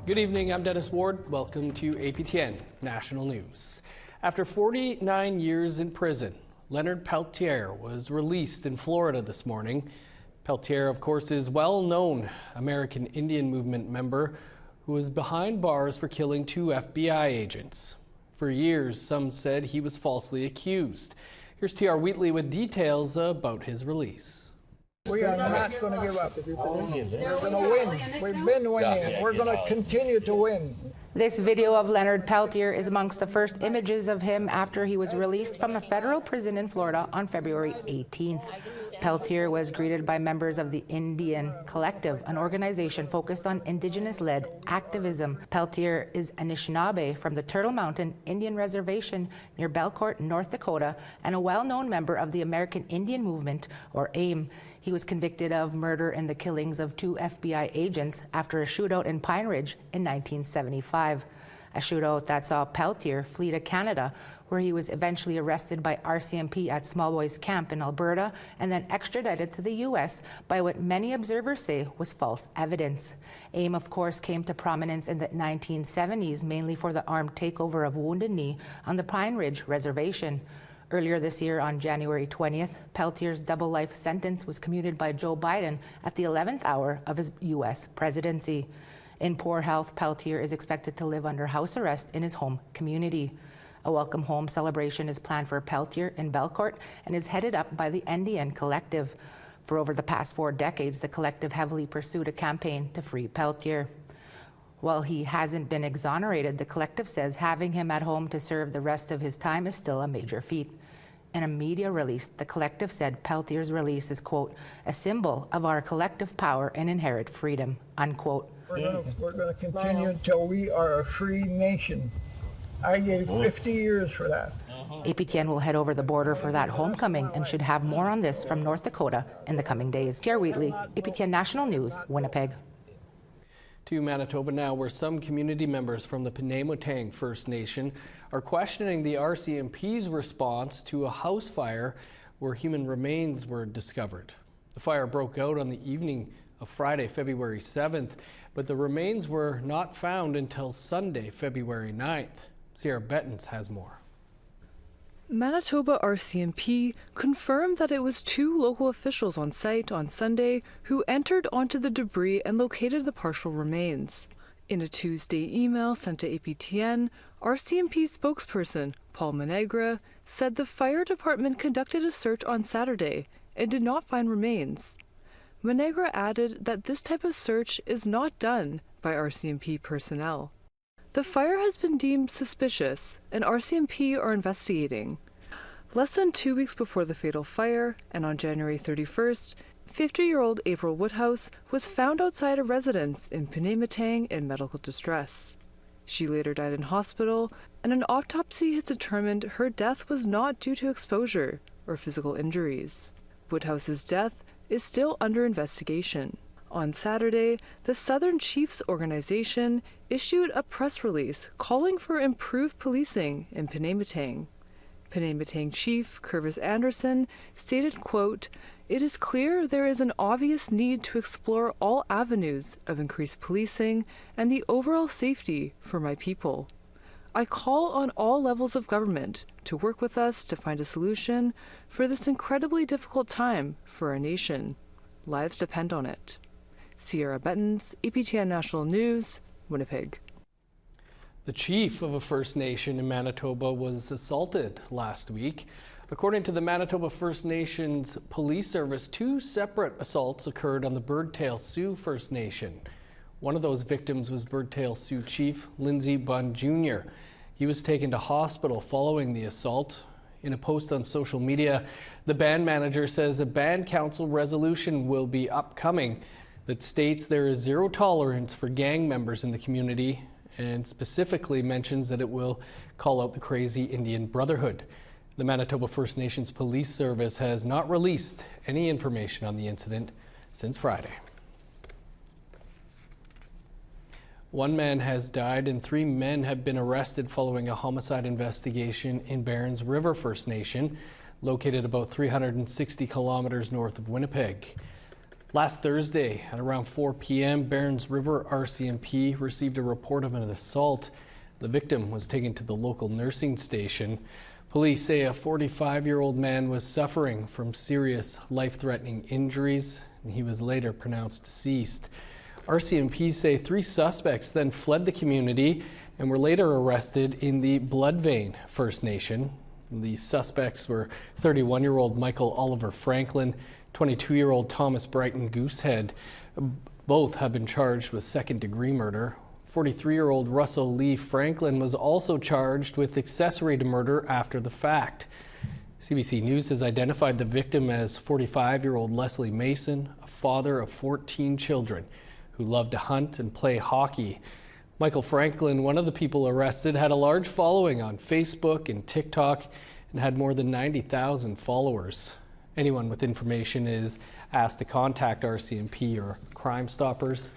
Good evening, I'm Dennis Ward. Welcome to APTN National News. After 49 years in prison, Leonard Peltier was released in Florida this morning. Peltier, of course, is a well-known American Indian Movement member who was behind bars for killing 2 FBI agents. For years, some said he was falsely accused. Here's T.R. Wheatley with details about his release. We are not going to give up. We're going to win. We've been winning. We're going to continue to win. This video of Leonard Peltier is amongst the first images of him after he was released from a federal prison in Florida on February 18th. Peltier was greeted by members of the Indian Collective, an organization focused on Indigenous-led activism. Peltier is Anishinaabe from the Turtle Mountain Indian Reservation near Belcourt, North Dakota, and a well-known member of the American Indian Movement, or AIM. He was convicted of murder and the killings of 2 FBI agents after a shootout in Pine Ridge in 1975. A shootout that saw Peltier flee to Canada, where he was eventually arrested by RCMP at Small Boys Camp in Alberta and then extradited to the U.S. by what many observers say was false evidence. AIM, of course, came to prominence in the 1970s, mainly for the armed takeover of Wounded Knee on the Pine Ridge Reservation. Earlier this year, on January 20th, Peltier's double life sentence was commuted by Joe Biden at the 11th hour of his U.S. presidency. In poor health, Peltier is expected to live under house arrest in his home community. A welcome home celebration is planned for Peltier in Belcourt and is headed up by the Indian Collective. For over the past 4 decades, the collective heavily pursued a campaign to free Peltier. While he hasn't been exonerated, the collective says having him at home to serve the rest of his time is still a major feat. In a media release, the collective said Peltier's release is, quote, a symbol of our collective power and inherent freedom, unquote. We're going to continue until we are a free nation. I gave 50 years for that. APTN will head over the border for that homecoming and should have more on this from North Dakota in the coming days. T.R. Wheatley, APTN National News, Winnipeg. To Manitoba now, where some community members from the Pinaymootang First Nation are questioning the RCMP's response to a house fire where human remains were discovered. The fire broke out on the evening of Friday, February 7th, but the remains were not found until Sunday, February 9th. Sierra Bettens has more. Manitoba RCMP confirmed that it was 2 local officials on site on Sunday who entered onto the debris and located the partial remains. In a Tuesday email sent to APTN, RCMP spokesperson Paul Manegra said the fire department conducted a search on Saturday and did not find remains. Manegra added that this type of search is not done by RCMP personnel. The fire has been deemed suspicious, and RCMP are investigating. Less than 2 weeks before the fatal fire, and on January 31st, 50-year-old April Woodhouse was found outside a residence in Pinaymootang in medical distress. She later died in hospital, and an autopsy has determined her death was not due to exposure or physical injuries. Woodhouse's death is still under investigation. On Saturday, the Southern Chiefs organization issued a press release calling for improved policing in Pinaymootang. Pinaymootang Chief Curvis Anderson stated, quote, "It is clear there is an obvious need to explore all avenues of increased policing and the overall safety for my people. I call on all levels of government to work with us to find a solution for this incredibly difficult time for our nation. Lives depend on it." Sierra Bettens, APTN National News, Winnipeg. The chief of a First Nation in Manitoba was assaulted last week. According to the Manitoba First Nation's police service, 2 separate assaults occurred on the Birdtail Sioux First Nation. One of those victims was Birdtail Sioux Chief Lindsey Bunn Jr. He was taken to hospital following the assault. In a post on social media, the band manager says a band council resolution will be upcoming that states there is zero tolerance for gang members in the community and specifically mentions that it will call out the crazy Indian Brotherhood. The Manitoba First Nations Police Service has not released any information on the incident since Friday. 1 man has died and 3 men have been arrested following a homicide investigation in Barons River First Nation, located about 360 kilometers north of Winnipeg. Last Thursday at around 4 p.m., Barons River RCMP received a report of an assault. The victim was taken to the local nursing station. Police say a 45-year-old man was suffering from serious life-threatening injuries, and he was later pronounced deceased. RCMP say 3 suspects then fled the community and were later arrested in the Bloodvein First Nation. The suspects were 31-year-old Michael Oliver Franklin, 22-year-old Thomas Brighton Goosehead. Both have been charged with second-degree murder. 43-year-old Russell Lee Franklin was also charged with accessory to murder after the fact. CBC News has identified the victim as 45-year-old Leslie Mason, a father of 14 children who loved to hunt and play hockey. Michael Franklin, one of the people arrested, had a large following on Facebook and TikTok and had more than 90,000 followers. Anyone with information is asked to contact RCMP or Crime Stoppers.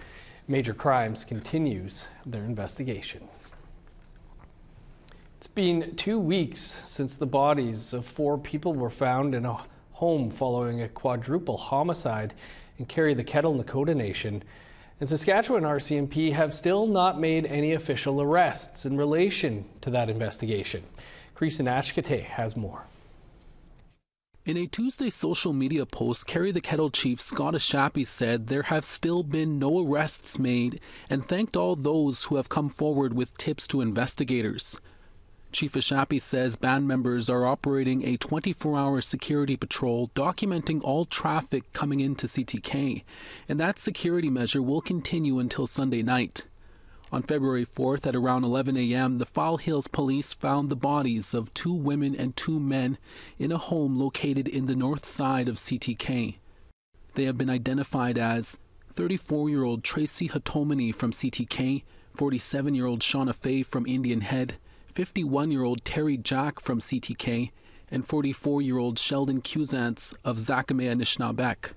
Major Crimes continues their investigation. It's been 2 weeks since the bodies of 4 people were found in a home following a quadruple homicide in Carry the Kettle, Nakota Nation. And Saskatchewan RCMP have still not made any official arrests in relation to that investigation. Pinaymootang has more. In a Tuesday social media post, Carry the Kettle Chief Scott Ashapi said there have still been no arrests made and thanked all those who have come forward with tips to investigators. Chief Ashapi says band members are operating a 24-hour security patrol documenting all traffic coming into CTK, and that security measure will continue until Sunday night. On February 4th at around 11 a.m., the File Hills Police found the bodies of 2 women and 2 men in a home located in the north side of CTK. They have been identified as 34-year-old Tracy Hatomini from CTK, 47-year-old Shauna Fay from Indian Head, 51-year-old Terry Jack from CTK, and 44-year-old Sheldon Cusance of Zakamea Nishnabek.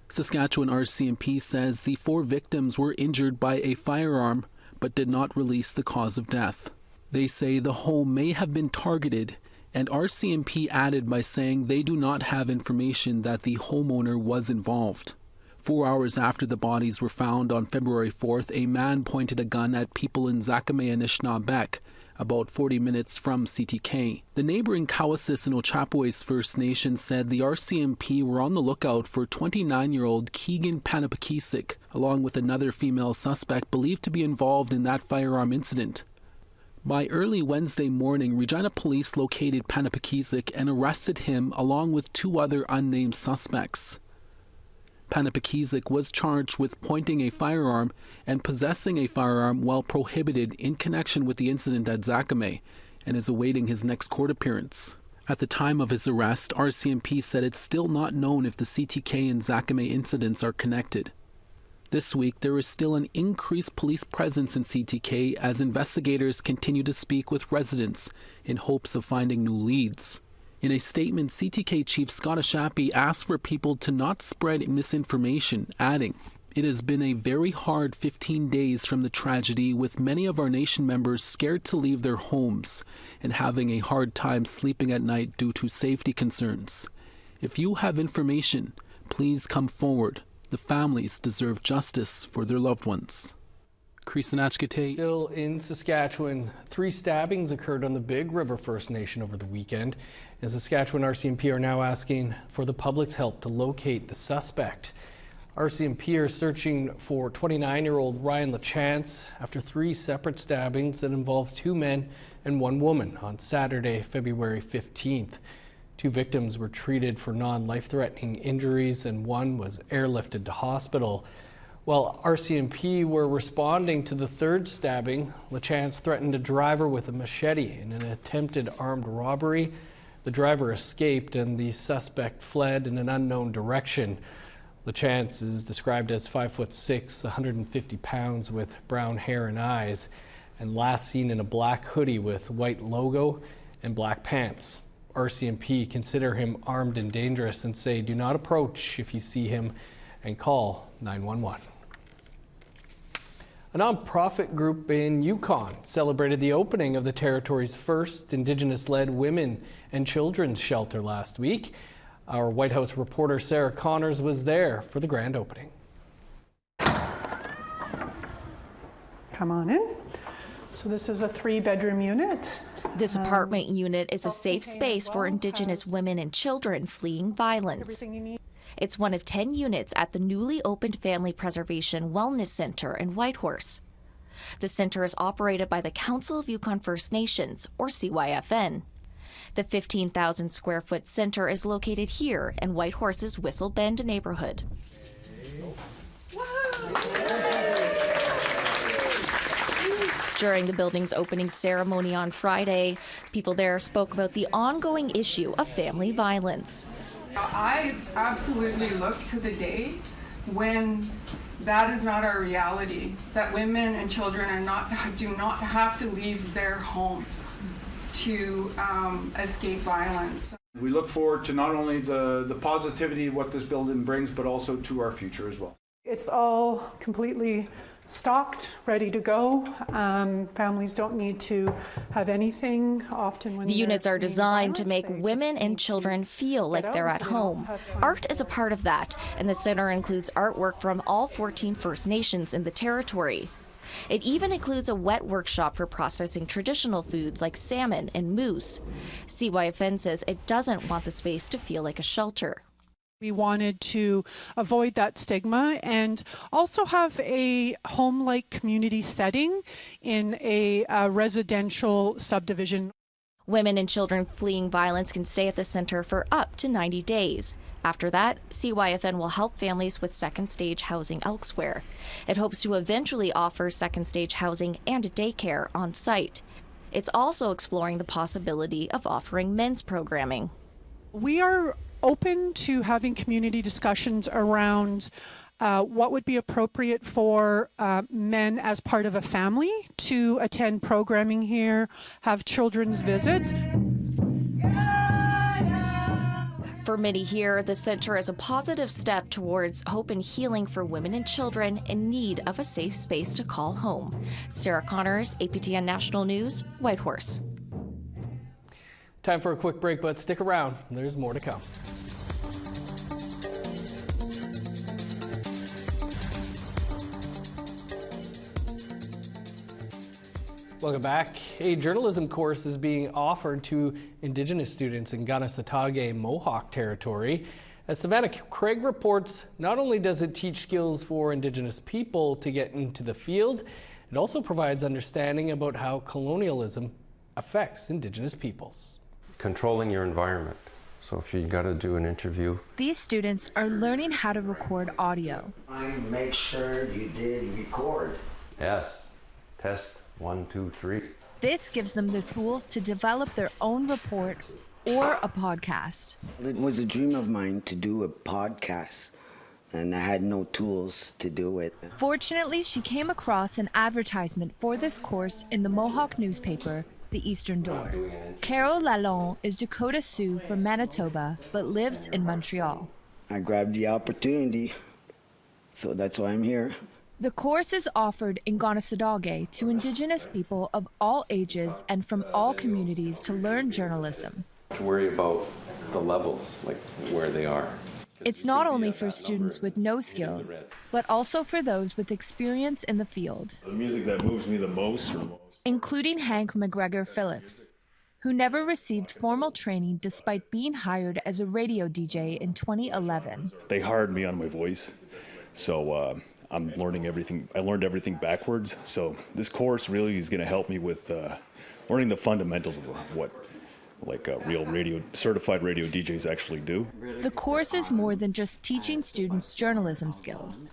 Saskatchewan RCMP says the 4 victims were injured by a firearm but did not release the cause of death. They say the home may have been targeted, and RCMP added by saying they do not have information that the homeowner was involved. 4 hours after the bodies were found on February 4th, a man pointed a gun at people in Zakamea Nishnabek, about 40 minutes from CTK. The neighboring Cowessess and Ochapowace First Nation said the RCMP were on the lookout for 29-year-old Keegan Panapakisik, along with another female suspect believed to be involved in that firearm incident. By early Wednesday morning, Regina police located Panapakisik and arrested him along with 2 other unnamed suspects. Panapakisik was charged with pointing a firearm and possessing a firearm while prohibited in connection with the incident at Zakamea and is awaiting his next court appearance. At the time of his arrest, RCMP said it's still not known if the CTK and Zakamea incidents are connected. This week, there is still an increased police presence in CTK as investigators continue to speak with residents in hopes of finding new leads. In a statement, CTK Chief Scott Ashapi asked for people to not spread misinformation, adding, "It has been a very hard 15 days from the tragedy, with many of our nation members scared to leave their homes and having a hard time sleeping at night due to safety concerns. If you have information, please come forward. The families deserve justice for their loved ones." Still in Saskatchewan, 3 stabbings occurred on the Big River First Nation over the weekend, and Saskatchewan RCMP are now asking for the public's help to locate the suspect. RCMP are searching for 29-year-old Ryan LaChance after 3 separate stabbings that involved 2 men and 1 woman on Saturday, February 15th. 2 victims were treated for non-life-threatening injuries and 1 was airlifted to hospital. While RCMP were responding to the 3rd stabbing, LaChance threatened a driver with a machete in an attempted armed robbery. The driver escaped and the suspect fled in an unknown direction. LaChance is described as 5'6", 150 pounds with brown hair and eyes, and last seen in a black hoodie with white logo and black pants. RCMP consider him armed and dangerous and say do not approach if you see him and call 911. A nonprofit group in Yukon celebrated the opening of the territory's first Indigenous-led women and children's shelter last week. Our White House reporter Sarah Connors was there for the grand opening. Come on in. So this is a 3-bedroom unit. This apartment unit is a safe space for Indigenous women and children fleeing violence. It's one of 10 units at the newly opened Family Preservation Wellness Center in Whitehorse. The center is operated by the Council of Yukon First Nations, or CYFN. The 15,000 square foot center is located here in Whitehorse's Whistle Bend neighborhood. During the building's opening ceremony on Friday, people there spoke about the ongoing issue of family violence. I absolutely look to the day when that is not our reality, that women and children do not have to leave their home to escape violence. We look forward to not only the positivity of what this building brings, but also to our future as well. It's all completely stocked, ready to go. Families don't need to have anything often when the units are designed to make women and children feel like they're at home. Art is a part of that, and the center includes artwork from all 14 First Nations in the territory. It even includes a wet workshop for processing traditional foods like salmon and moose. CYFN says it doesn't want the space to feel like a shelter. We wanted to avoid that stigma and also have a home-like community setting in a residential subdivision. Women and children fleeing violence can stay at the center for up to 90 days. After that, CYFN will help families with second-stage housing elsewhere. It hopes to eventually offer second-stage housing and daycare on site. It's also exploring the possibility of offering men's programming. We are open to having community discussions around what would be appropriate for men as part of a family to attend programming here, have children's visits. For many here, the center is a positive step towards hope and healing for women and children in need of a safe space to call home. Sarah Connors, APTN National News, Whitehorse. Time for a quick break, but stick around. There's more to come. Welcome back. A journalism course is being offered to Indigenous students in Kanesatake Mohawk territory. As Savannah Craig reports, not only does it teach skills for Indigenous people to get into the field, it also provides understanding about how colonialism affects Indigenous peoples. Controlling your environment. So if you got to do an interview. These students are learning how to record audio. Make sure you did record. Yes. Test 1, 2, 3. This gives them the tools to develop their own report or a podcast. It was a dream of mine to do a podcast, and I had no tools to do it. Fortunately, she came across an advertisement for this course in the Mohawk newspaper, The Eastern Door. Carol Lalonde is Dakota Sioux from Manitoba, but lives in Montreal. I grabbed the opportunity, so that's why I'm here. The course is offered in Kanesatake to Indigenous people of all ages and from all communities to learn journalism. To worry about the levels, like where they are. It's not only for students with no skills, but also for those with experience in the field. The music that moves me the most, including Hank McGregor Phillips, who never received formal training despite being hired as a radio DJ in 2011. They hired me on my voice, so I'm learning everything. I learned everything backwards, so this course really is going to help me with learning the fundamentals of what real certified radio DJs actually do. The course is more than just teaching students journalism skills.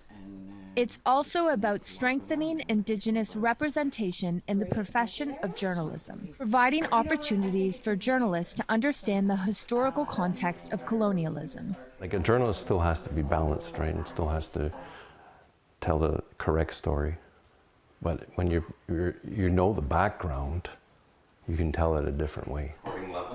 It's also about strengthening Indigenous representation in the profession of journalism, providing opportunities for journalists to understand the historical context of colonialism. Like a journalist still has to be balanced, right? And still has to tell the correct story. But when you know the background, you can tell it a different way,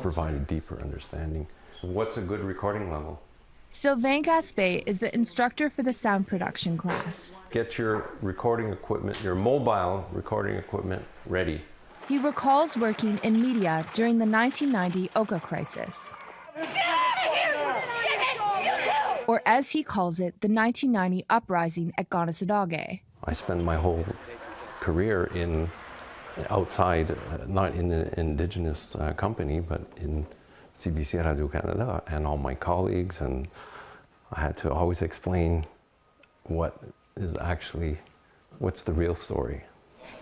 provide a deeper understanding. What's a good recording level? Sylvain Gaspé is the instructor for the sound production class. Get your recording equipment, your mobile recording equipment ready. He recalls working in media during the 1990 Oka crisis. Get out of here! Get or as he calls it, the 1990 uprising at Gonasadage. I spent my whole career outside, not in an Indigenous company, but in CBC Radio-Canada, and all my colleagues, and I had to always explain what's the real story.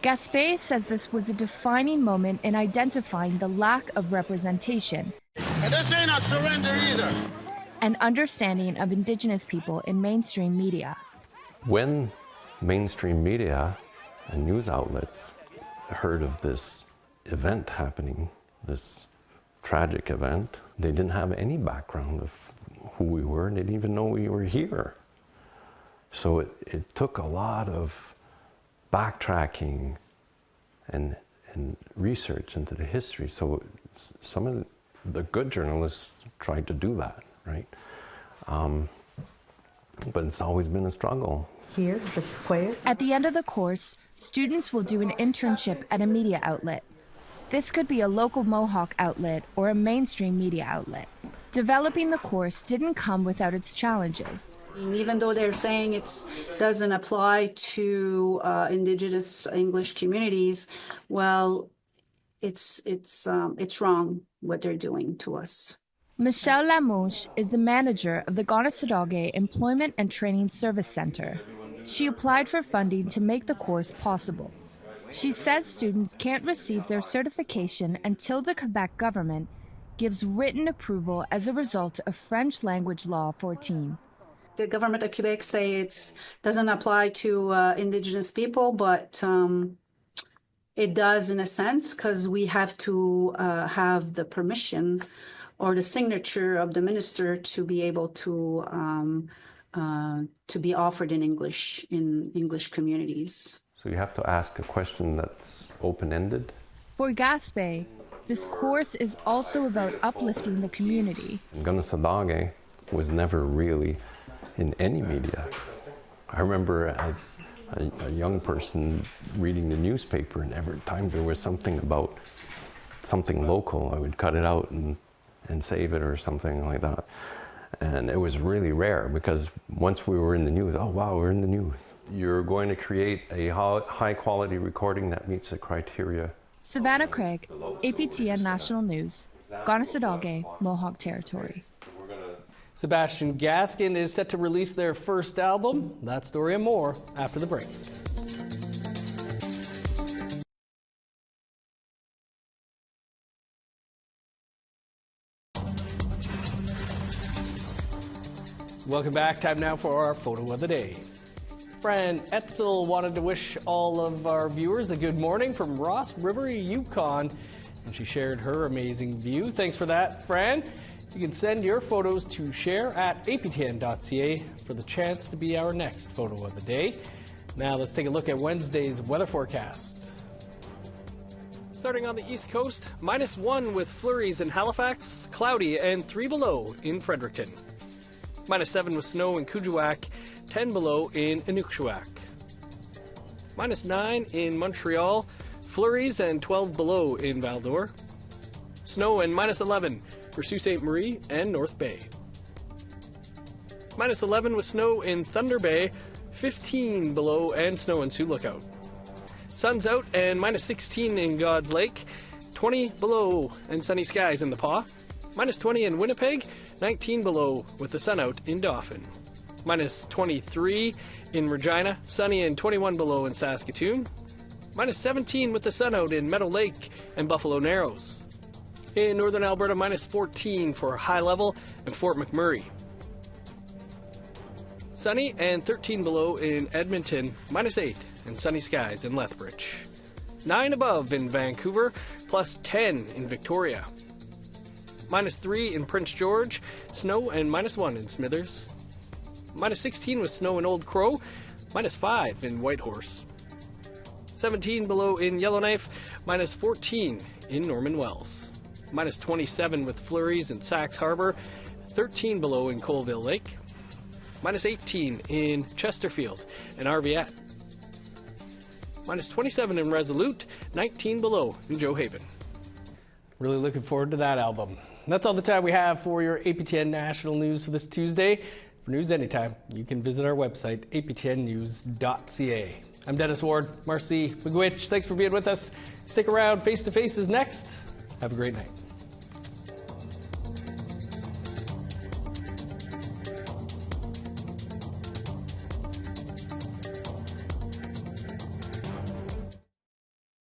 Gaspé says this was a defining moment in identifying the lack of representation and this ain't a surrender either. And understanding of Indigenous people in mainstream media. When mainstream media and news outlets heard of this event happening, this tragic event, they didn't have any background of who we were, and they didn't even know we were here. So it took a lot of backtracking and research into the history. So some of the good journalists tried to do that, right? But it's always been a struggle. Here, just quiet. At the end of the course, students will do an internship at a media outlet. This could be a local Mohawk outlet or a mainstream media outlet. Developing the course didn't come without its challenges. Even though they're saying it doesn't apply to Indigenous English communities, well, it's wrong what they're doing to us. Michelle Lamouche is the manager of the Gonasadage Employment and Training Service Center. She applied for funding to make the course possible. She says students can't receive their certification until the Quebec government gives written approval as a result of French language law 14. The government of Quebec say it doesn't apply to Indigenous people, but it does in a sense, because we have to have the permission or the signature of the minister to be able to be offered in English communities. So you have to ask a question that's open-ended. For Gaspé, this course is also about uplifting the community. Gonasadage was never really in any media. I remember as a young person reading the newspaper, and every time there was something about something local, I would cut it out and save it or something like that. And it was really rare, because once we were in the news, oh wow, we're in the news. You're going to create a high quality recording that meets the criteria. Savannah Craig, APTN National News, Gonasadage, Mohawk Territory. Sebastian Gaskin is set to release their first album. That story and more after the break. Welcome back. Time now for our photo of the day. Fran Etzel wanted to wish all of our viewers a good morning from Ross River, Yukon, and she shared her amazing view. Thanks for that, Fran. You can send your photos to share@aptn.ca for the chance to be our next photo of the day. Now let's take a look at Wednesday's weather forecast. Starting on the East Coast, -1 with flurries in Halifax, cloudy and 3 below in Fredericton. -7 with snow in Kuujjuaq, 10 below in Inukjuak. -9 in Montreal, flurries and 12 below in Val-d'Or. Snow and -11 for Sault Ste. Marie and North Bay. -11 with snow in Thunder Bay, 15 below and snow in Sioux Lookout. Sun's out and -16 in God's Lake, 20 below and sunny skies in the Paw. -20 in Winnipeg, 19 below with the sun out in Dauphin. -23 in Regina, sunny and 21 below in Saskatoon. -17 with the sun out in Meadow Lake and Buffalo Narrows. In northern Alberta, -14 for High Level and Fort McMurray. Sunny and 13 below in Edmonton, -8 and sunny skies in Lethbridge. 9 above in Vancouver, +10 in Victoria. -3 in Prince George, snow and -1 in Smithers. -16 with snow in Old Crow, -5 in Whitehorse. 17 below in Yellowknife, -14 in Norman Wells. -27 with flurries in Sax Harbor, 13 below in Colville Lake. -18 in Chesterfield and Arviat. -27 in Resolute, 19 below in Joe Haven. Really looking forward to that album. That's all the time we have for your APTN National News for this Tuesday. For news anytime, you can visit our website, aptnnews.ca. I'm Dennis Ward. Marcy Miigwech, thanks for being with us. Stick around. Face to Face is next. Have a great night.